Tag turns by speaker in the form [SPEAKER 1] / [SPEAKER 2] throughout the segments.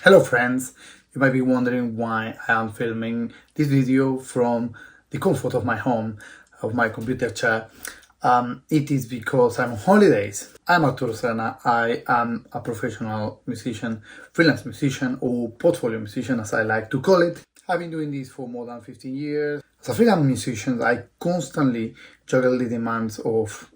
[SPEAKER 1] Hello friends, you might be wondering why I am filming this video from the comfort of my home, of my computer chair. It is because I'm on holidays. I'm Arturo Serna. I am a professional musician, freelance musician, or portfolio musician as I like to call it. I've been doing this for more than 15 years. As a freelance musician, I constantly juggle the demands of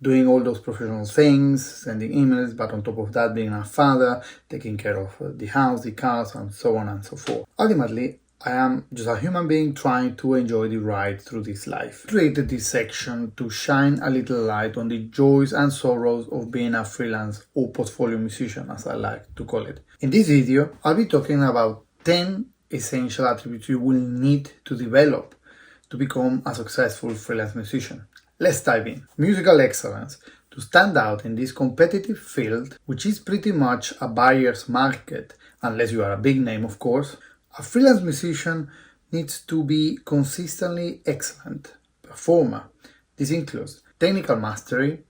[SPEAKER 1] doing all those professional things, sending emails, but on top of that, being a father, taking care of the house, the cars, and so on and so forth. Ultimately, I am just a human being trying to enjoy the ride through this life. I created this section to shine a little light on the joys and sorrows of being a freelance or portfolio musician, as I like to call it. In this video, I'll be talking about 10 essential attributes you will need to develop to become a successful freelance musician. Let's dive in. Musical excellence. To stand out in this competitive field, which is pretty much a buyer's market, unless you are a big name, of course, a freelance musician needs to be consistently excellent performer. This includes technical mastery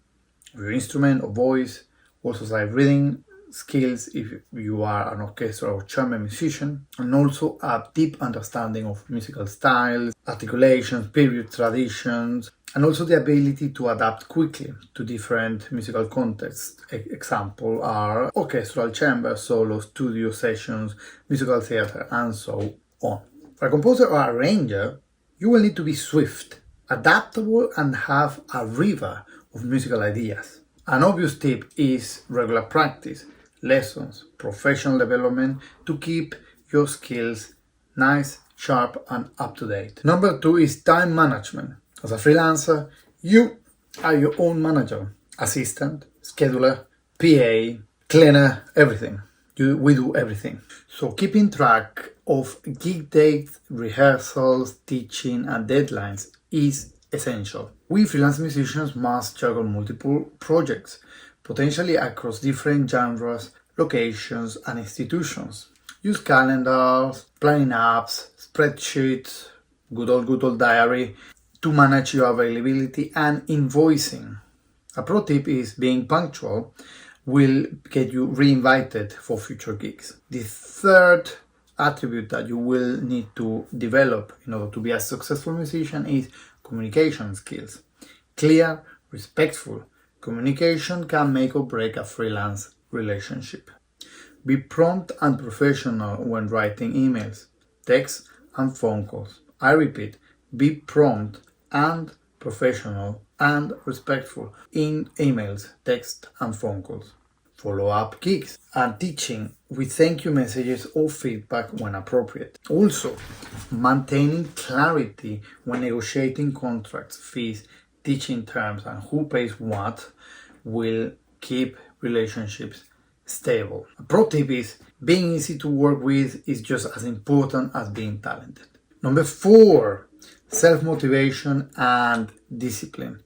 [SPEAKER 1] of your instrument or voice, also sight reading skills if you are an orchestra or chamber musician, and also a deep understanding of musical styles, articulations, period traditions, and also the ability to adapt quickly to different musical contexts. Example are orchestral, chamber, solo, studio sessions, musical theater, and so on. For a composer or arranger, you will need to be swift, adaptable, and have a river of musical ideas. An obvious tip is regular practice, lessons, professional development to keep your skills nice, sharp, and up to date. Number 2 is time management. As a freelancer, you are your own manager, assistant, scheduler, PA, cleaner, everything. We do everything. So keeping track of gig dates, rehearsals, teaching, and deadlines is essential. We freelance musicians must juggle multiple projects, potentially across different genres, locations, and institutions. Use calendars, planning apps, spreadsheets, good old diary, to manage your availability and invoicing. A pro tip is being punctual will get you re-invited for future gigs. The third attribute that you will need to develop in order to be a successful musician is communication skills. Clear, respectful communication can make or break a freelance relationship. Be prompt and professional when writing emails, texts, and phone calls. I repeat, be prompt and professional and respectful in emails, text, and phone calls. Follow up gigs and teaching with thank you messages or feedback when appropriate. Also, maintaining clarity when negotiating contracts, fees, teaching terms, and who pays what will keep relationships stable. A pro tip is being easy to work with is just as important as being talented. Number 4, self-motivation and discipline.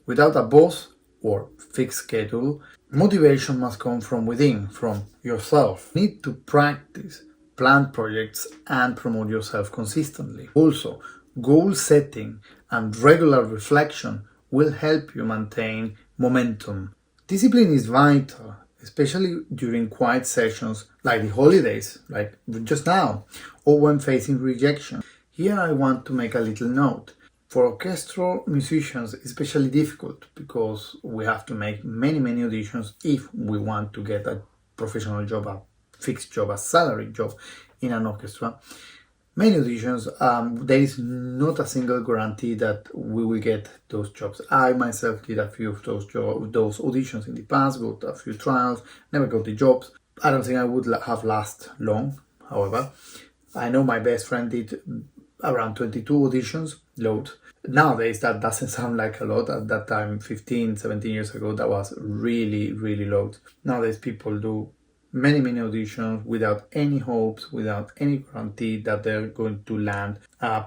[SPEAKER 1] Without a boss or fixed schedule, motivation must come from within, from yourself. You need to practice, plan projects, and promote yourself consistently. Also, goal setting and regular reflection will help you maintain momentum. Discipline is vital, especially during quiet sessions like the holidays, like just now, or when facing rejection. Here I want to make a little note. For orchestral musicians, it's especially difficult because we have to make many auditions if we want to get a professional job, a fixed job, a salary job in an orchestra. Many auditions, there is not a single guarantee that we will get those jobs. I myself did a few of those auditions in the past, got a few trials, never got the jobs. I don't think I would have lasted long, however. I know my best friend did around 22 auditions, load. Nowadays, that doesn't sound like a lot. At that time, 15, 17 years ago, that was really low. Nowadays, people do many auditions without any hopes, without any guarantee that they're going to land a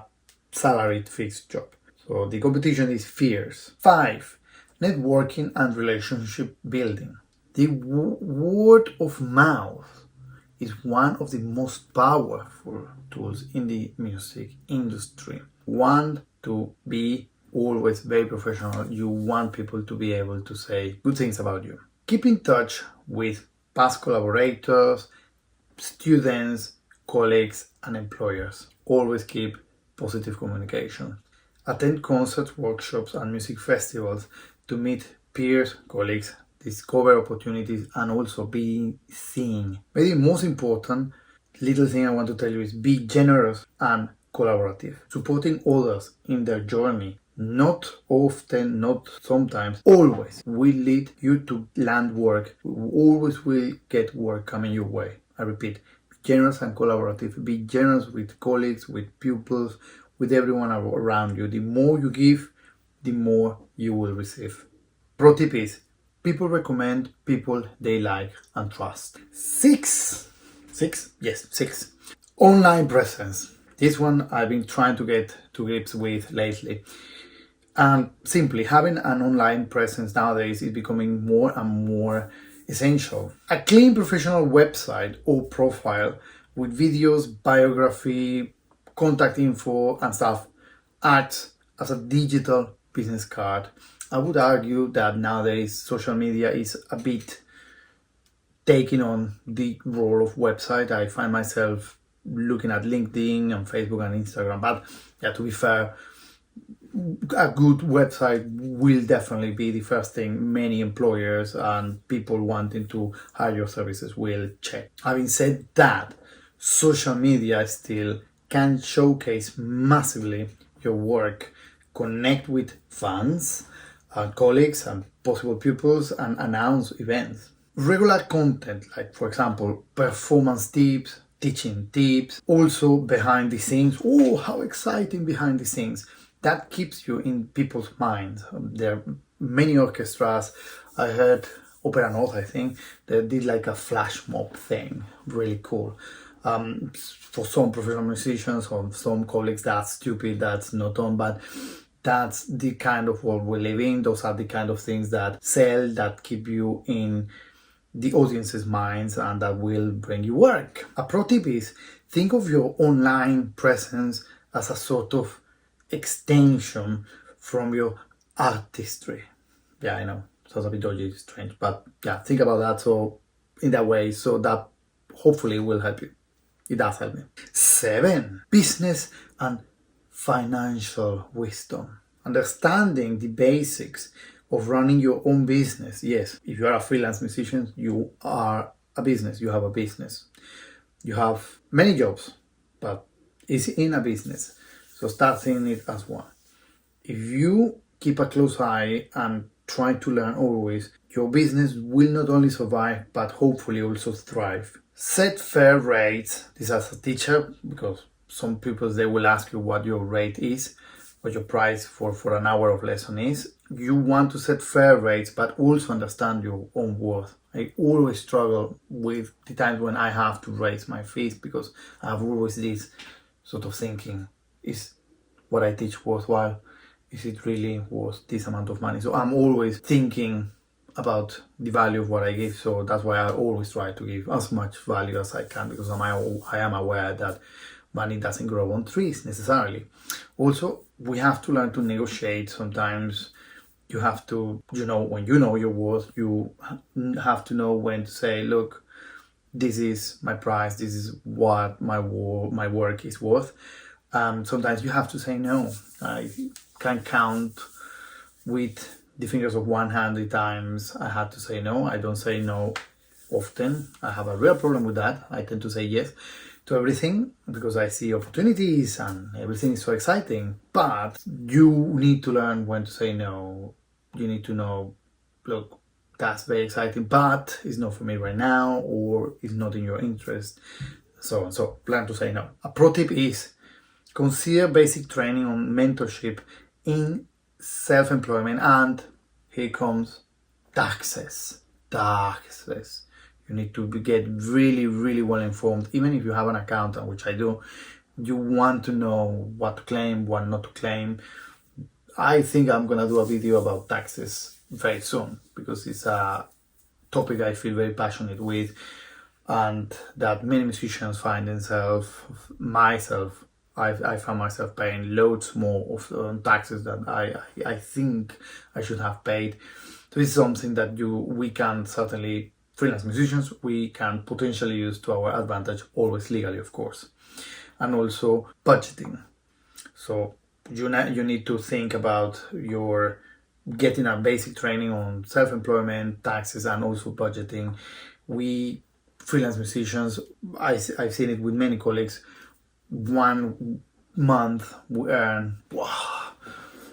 [SPEAKER 1] salaried fixed job. So the competition is fierce. 5, networking and relationship building. The word of mouth is one of the most powerful tools in the music industry. Want to be always very professional. You want people to be able to say good things about you. Keep in touch with past collaborators, students, colleagues, and employers. Always keep positive communication. Attend concerts, workshops, and music festivals to meet peers, colleagues, discover opportunities, and also be seen. Maybe the most important little thing I want to tell you is be generous and collaborative. Supporting others in their journey, not often, not sometimes, always will lead you to land work. Always will get work coming your way. I repeat, be generous and collaborative. Be generous with colleagues, with pupils, with everyone around you. The more you give, the more you will receive. Pro tip is, people recommend people they like and trust. Six. Yes, 6. Online presence. This one I've been trying to get to grips with lately. And simply having an online presence nowadays is becoming more and more essential. A clean professional website or profile with videos, biography, contact info and stuff acts as a digital business card. I would argue that nowadays social media is a bit taking on the role of website. I find myself looking at LinkedIn and Facebook and Instagram, but yeah, to be fair, a good website will definitely be the first thing many employers and people wanting to hire your services will check. Having said that, social media still can showcase massively your work, connect with fans, colleagues and possible pupils, and announce events. Regular content, like for example, performance tips, teaching tips, also behind the scenes. Oh, how exciting behind the scenes. That keeps you in people's minds. There are many orchestras. I heard Opera North, I think, they did like a flash mob thing. Really cool. For some professional musicians or some colleagues, that's stupid, that's not on, but that's the kind of world we live in. Those are the kind of things that sell, that keep you in the audience's minds, and that will bring you work. A pro tip is, think of your online presence as a sort of extension from your artistry. Yeah, I know, sounds a bit dodgy, strange, but yeah, think about that. So in that way, so that hopefully will help you. It does help me. 7, business and financial wisdom. Understanding the basics of running your own business. Yes, if you are a freelance musician, you are a business. You have a business. You have many jobs, but it's in a business. So start seeing it as one. If you keep a close eye and try to learn always, your business will not only survive, but hopefully also thrive. Set fair rates. This as a teacher, because some people, they will ask you what your rate is, what your price for an hour of lesson is. You want to set fair rates, but also understand your own worth. I always struggle with the times when I have to raise my fees, because I have always this sort of thinking, is what I teach worthwhile? Is it really worth this amount of money? So I'm always thinking about the value of what I give. So that's why I always try to give as much value as I can, because I am aware that money doesn't grow on trees necessarily. Also, we have to learn to negotiate. Sometimes you have to, when you know your worth, you have to know when to say, look, this is my price, this is what my work is worth. Sometimes you have to say no. I can count with the fingers of one hand the times I had to say no. I don't say no often. I have a real problem with that. I tend to say yes to everything because I see opportunities and everything is so exciting. But you need to learn when to say no. You need to know, look, that's very exciting, but it's not for me right now, or it's not in your interest, so on. So learn to say no. A pro tip is, consider basic training on mentorship in self-employment, and here comes taxes. You need to get really, really well informed. Even if you have an accountant, which I do, you want to know what to claim, what not to claim. I think I'm gonna do a video about taxes very soon, because it's a topic I feel very passionate with, and that many musicians find themselves, I found myself paying loads more of taxes than I think I should have paid. So it's something that we can certainly freelance musicians, we can potentially use to our advantage, always legally, of course. And also budgeting. So you need to think about your getting a basic training on self-employment, taxes, and also budgeting. We freelance musicians, I've seen it with many colleagues, 1 month we earn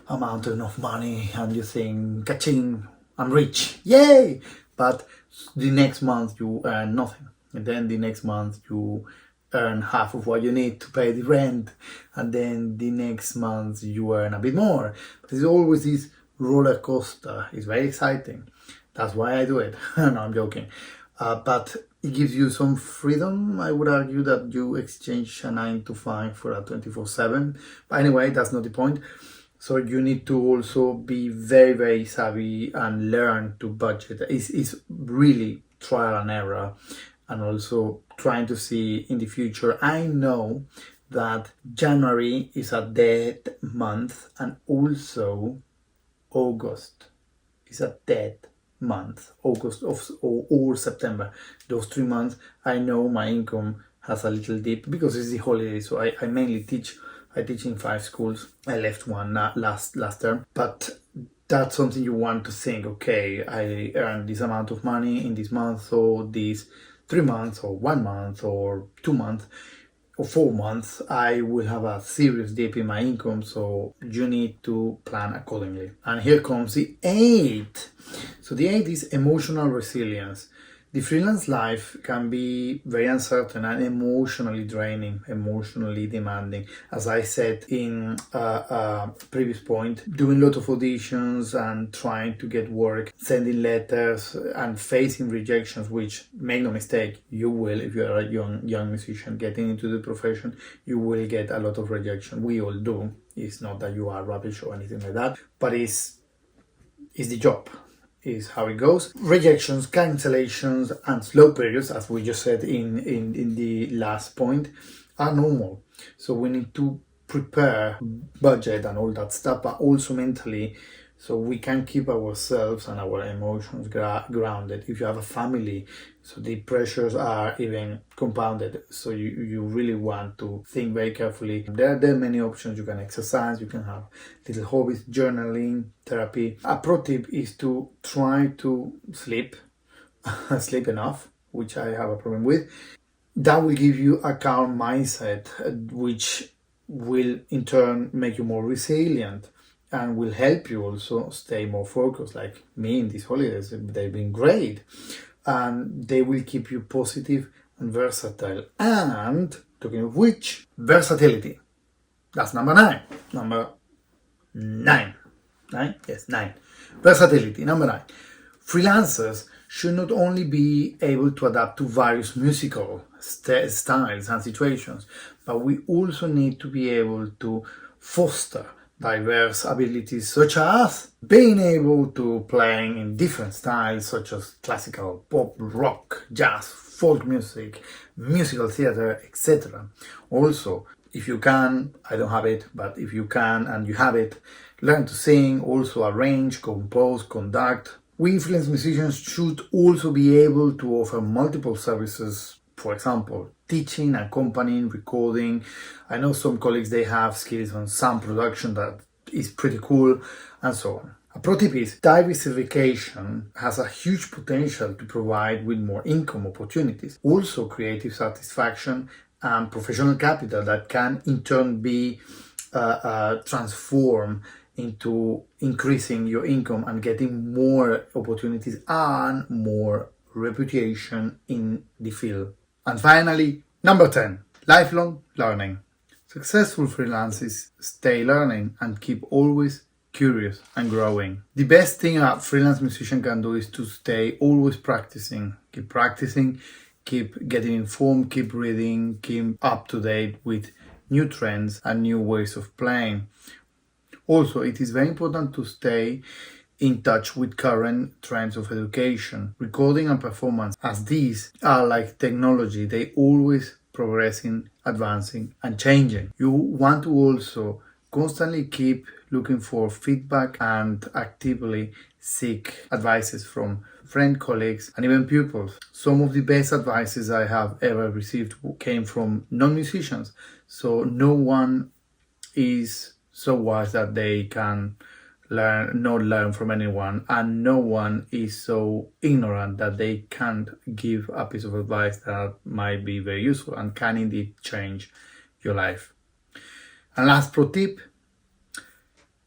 [SPEAKER 1] a mountain of money and you think, ka-ching, I'm rich, yay! But the next month you earn nothing. And then the next month you earn half of what you need to pay the rent. And then the next month you earn a bit more. But there's always this roller coaster. It's very exciting. That's why I do it. No, I'm joking. But it gives you some freedom. I would argue that you exchange a 9 to 5 for a 24/7. But anyway, that's not the point. So you need to also be very, very savvy and learn to budget. It's really trial and error, and also trying to see in the future. I know that January is a dead month, and also August is a dead month. August or September. Those 3 months, I know my income has a little dip because it's the holiday. So I mainly teach. I teach in 5 schools. I left one last term, but that's something you want to think. Okay, I earned this amount of money in this month, so these 3 months, or 1 month, or 2 months, or 4 months, I will have a serious dip in my income. So you need to plan accordingly. And here comes the 8. So the 8 is emotional resilience. The freelance life can be very uncertain and emotionally draining, emotionally demanding. As I said in a previous point, doing a lot of auditions and trying to get work, sending letters and facing rejections, which, make no mistake, you will, if you're a young musician getting into the profession, you will get a lot of rejection. We all do. It's not that you are rubbish or anything like that, but it's the job. Is how it goes. Rejections, cancellations, and slow periods, as we just said in the last point, are normal. So we need to prepare budget and all that stuff, but also mentally, so we can keep ourselves and our emotions grounded. If you have a family, so the pressures are even compounded. So you really want to think very carefully. There are many options. You can exercise, you can have little hobbies, journaling, therapy. A pro tip is to try to sleep enough, which I have a problem with. That will give you a calm mindset, which will in turn make you more resilient and will help you also stay more focused. Like me in these holidays, they've been great, and they will keep you positive and versatile. And talking of which, versatility. That's number 9. Number 9. 9? Yes, 9. Versatility. Number 9. Freelancers should not only be able to adapt to various musical styles and situations, but we also need to be able to foster diverse abilities, such as being able to play in different styles such as classical, pop, rock, jazz, folk music, musical theater, etc. Also, if you can, I don't have it, but if you can and you have it, learn to sing, also arrange, compose, conduct. We freelance musicians should also be able to offer multiple services. For example, teaching, accompanying, recording. I know some colleagues, they have skills on sound production that is pretty cool, and so on. A pro tip is diversification has a huge potential to provide with more income opportunities. Also creative satisfaction and professional capital that can in turn be transformed into increasing your income and getting more opportunities and more reputation in the field. And finally, number 10, lifelong learning. Successful freelancers stay learning and keep always curious and growing. The best thing a freelance musician can do is to stay always practicing. Keep getting informed, keep reading, keep up to date with new trends and new ways of playing. Also, it is very important to stay in touch with current trends of education, recording and performance, as these are like technology. They always progressing, advancing and changing. You want to also constantly keep looking for feedback and actively seek advices from friends, colleagues, and even pupils. Some of the best advices I have ever received came from non-musicians. So no one is so wise that they can not learn from anyone, and no one is so ignorant that they can't give a piece of advice that might be very useful and can indeed change your life. And last pro tip,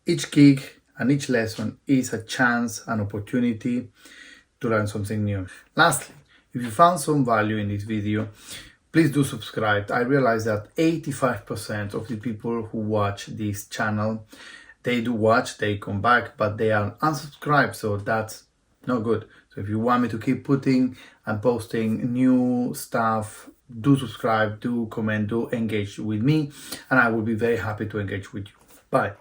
[SPEAKER 1] each gig and each lesson is a chance, an opportunity to learn something new. Lastly, if you found some value in this video, please do subscribe. I realize that 85% of the people who watch this channel, they do watch, they come back, but they are unsubscribed, so that's not good. So if you want me to keep putting and posting new stuff, do subscribe, do comment, do engage with me, and I will be very happy to engage with you. Bye.